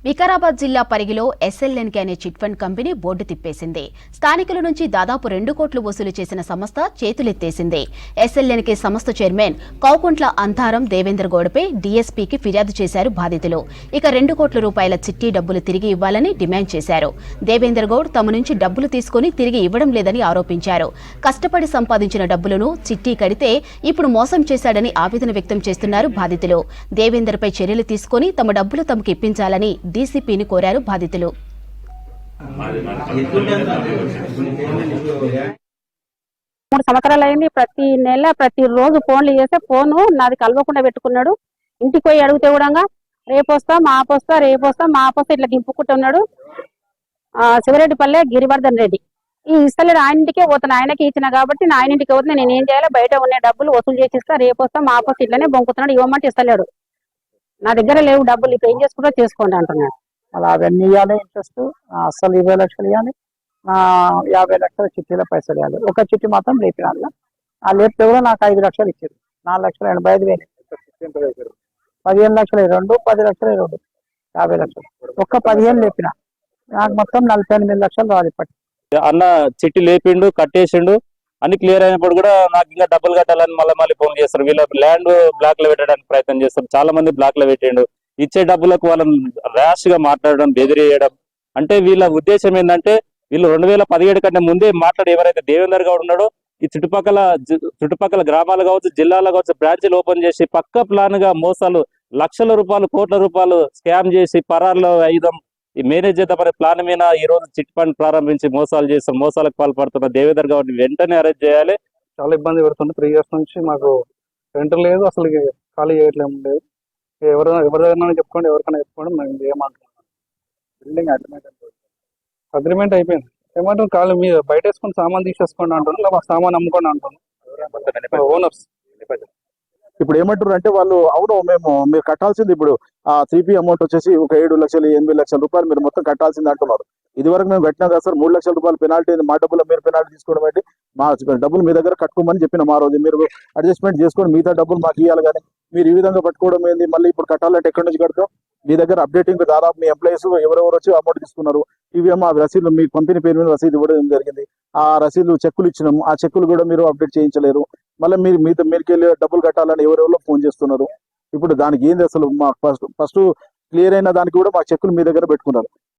వికారాబాద్ జిల్లా పరిగిలో ఎస్ఎల్ఎన్కే అనే chit fund company board తిప్పేసింది. స్థానికుల నుంచి దాదాపు 2 కోట్లు వసూలు చేసిన సంస్థ చేతులెత్తేసింది. ఎస్ఎల్ఎన్కే సంస్థ చైర్మన్ కౌకుంట్ల అంతారం దేవేందర్ గౌడ్పై డీఎస్పీకి ఫిర్యాదు చేశారు బాధితులు. ఇక 2 కోట్ల రూపాయల చిట్టి డబ్బులు తిరిగి ఇవ్వాలని డిమాండ్ చేశారు. దేవేందర్ గౌడ్ తమ నుంచి డబ్బులు తీసుకుని తిరిగి ఇవ్వడం లేదని ఆరోపించారు. కష్టపడి సంపాదించిన డబ్బులను చిట్టి కడితే ఇప్పుడు మోసం చేశాడని ఆవేదన వ్యక్తం చేస్తున్నారు బాధితులు. దేవేందర్ పై చర్యలు తీసుకుని తమ డబ్బులు తమకు ఇప్పించాలని డీసీపీని కోరారు బాధితులు. 3 సంవత్సరాలు అయింది. ప్రతి నెల ప్రతిరోజు ఫోన్లు చేస్తే ఫోను నాది కలవకుండా పెట్టుకున్నాడు. ఇంటికి పోయి అడిగితే కూడా రేపొస్తా మాపొస్తా రేపొస్తా మాపొస్తా ఇట్లా దింపుకుంటున్నాడు. శివరెడ్డిపల్లె గిరివర్ధన్ రెడ్డి ఈ ఇస్తలేడు. ఆయన ఇంటికే పోతాను, ఆయనకి ఇచ్చిన కాబట్టి నా ఆయన ఇంటికి పోతే నేను ఏం చేయాలి, బయట ఉన్న డబ్బులు వసూలు చేసిస్తా, రేపొస్తా మాపొస్తా ఇట్లనే బొంకుతున్నాడు. ఇవ్వమంటే ఇస్తలేడు. నా దగ్గర లేవు డబ్బులు, ఇప్పుడు ఏం చేసుకుంటా చేసుకోండి అంటున్నాడు. అలా అవన్నీ ఇవ్వాలి, ఇంట్రెస్ట్ అసలు 20 లక్షలు ఇవ్వాలి, 50 లక్షల చిట్టీల పైసలు ఇవ్వాలి. ఒక చిట్టి మాత్రం లేపిన ఆ లేపితే కూడా నాకు 5 లక్షలు ఇచ్చారు. 4,85,000 15 లక్షలు 2 10 లక్షలు 2 50 లక్షలు ఒక్క 15 లేపిన నాకు మొత్తం 48 లక్షలు రాదు. ఇప్పటి అన్న చిట్టి లేపిండు, కట్టేసిండు, అన్ని క్లియర్ అయినప్పుడు కూడా నాకు ఇంకా డబ్బులు కట్టాలని మళ్ళీ ఫోన్ చేస్తారు. వీళ్ళ ల్యాండ్ బ్లాక్ లో పెట్టడానికి ప్రయత్నం చేస్తారు. చాలా మంది బ్లాక్ లో పెట్టిండు. ఇచ్చే డబ్బులకు వాళ్ళని ర్యాష్ గా మాట్లాడడం, బెదిరియడం. అంటే వీళ్ళ ఉద్దేశం ఏంటంటే వీళ్ళు 2017 కంటే ముందే మాట్లాడి ఎవరైతే దేవేందర్ గౌడ్ ఉన్నాడో ఈ చుట్టుపక్కల గ్రామాలు కావచ్చు, జిల్లాలో కావచ్చు బ్రాంచీలు ఓపెన్ చేసి పక్క ప్లాన్ గా మోసాలు లక్షల రూపాయలు, కోట్ల రూపాయలు స్కామ్ చేసి పరారులో ఐదం ఈ మేనేజ్ చేద్దామనే ప్లాన్ మీద ఈ రోజు చిట్ ఫండ్ ప్రారంభించి మోసాలకు పాల్పడుతున్న దేవేందర్ గౌడ్ని వెంటనే అరెస్ట్ చేయాలి. చాలా ఇబ్బంది పెడుతుంది. 3 ఇయర్స్ నుంచి మాకు రెంట్ లేదు, అసలు ఖాళీ చేయట్లేదు లేదు. ఎవరిదైనా చెప్పుకోండి, ఎవరికైనా చెప్పుకోండి, మేము ఏమంటున్నాం. బిల్డింగ్ అగ్రిమెంట్ అయిపోయింది. ఏమంటారు, ఖాళీ మీరు బయట వేసుకొని సామాన్ తీసేసుకోండి అంటున్నాం, లేదా సామాన్ అమ్ముకోండి అంటున్నాం ఓనర్స్. ఇప్పుడు ఏమంటారు అంటే వాళ్ళు అవును మీరు కట్టాల్సింది ఇప్పుడు ఆ 3P అమౌంట్ వచ్చేసి ఒక 7 లక్షలు 8 లక్షల రూపాయలు మీరు మొత్తం కట్టాల్సింది అంటున్నారు. ఇది వరకు మేము కట్టినా కదా సార్, 3 లక్షల రూపాయలు పెనాల్టీ, మా డబ్బులు మీరు పెనాల్టీ తీసుకోవడం ఏంటి, మా డబ్బులు మీ దగ్గర కట్టుకోమని చెప్పిన మా రోజు మీరు అడ్జస్ట్మెంట్ చేసుకొని మిగతా డబ్బులు మాకు ఇవ్వాలి. కానీ మీరు ఈ విధంగా పట్టుకోవడం ఏంది, మళ్ళీ ఇప్పుడు కట్టాలంటే ఎక్కడి నుంచి కడతాం? మీ దగ్గర అప్డేటింగ్ దాదాపు మీ ఎంప్లాయీస్ ఎవరెవరు వచ్చి అమౌంట్ తీసుకున్నారు, ఇవేమో ఆ రసీదులు మీ కంపెనీ పేరు మీద రసీదు ఇవ్వడం జరిగింది. ఆ రసీదులు చెక్కులు ఇచ్చినాము, ఆ చెక్కులు కూడా మీరు అప్డేట్ చేయించలేరు. మళ్ళీ మీరుకి వెళ్ళి డబ్బులు కట్టాలని ఎవరెవరో ఫోన్ చేస్తున్నారు. ఇప్పుడు దానికి ఏంది అసలు? మా ఫస్ట్ క్లియర్ అయిన దానికి కూడా మా చెక్కులు మీ దగ్గర పెట్టుకున్నారు.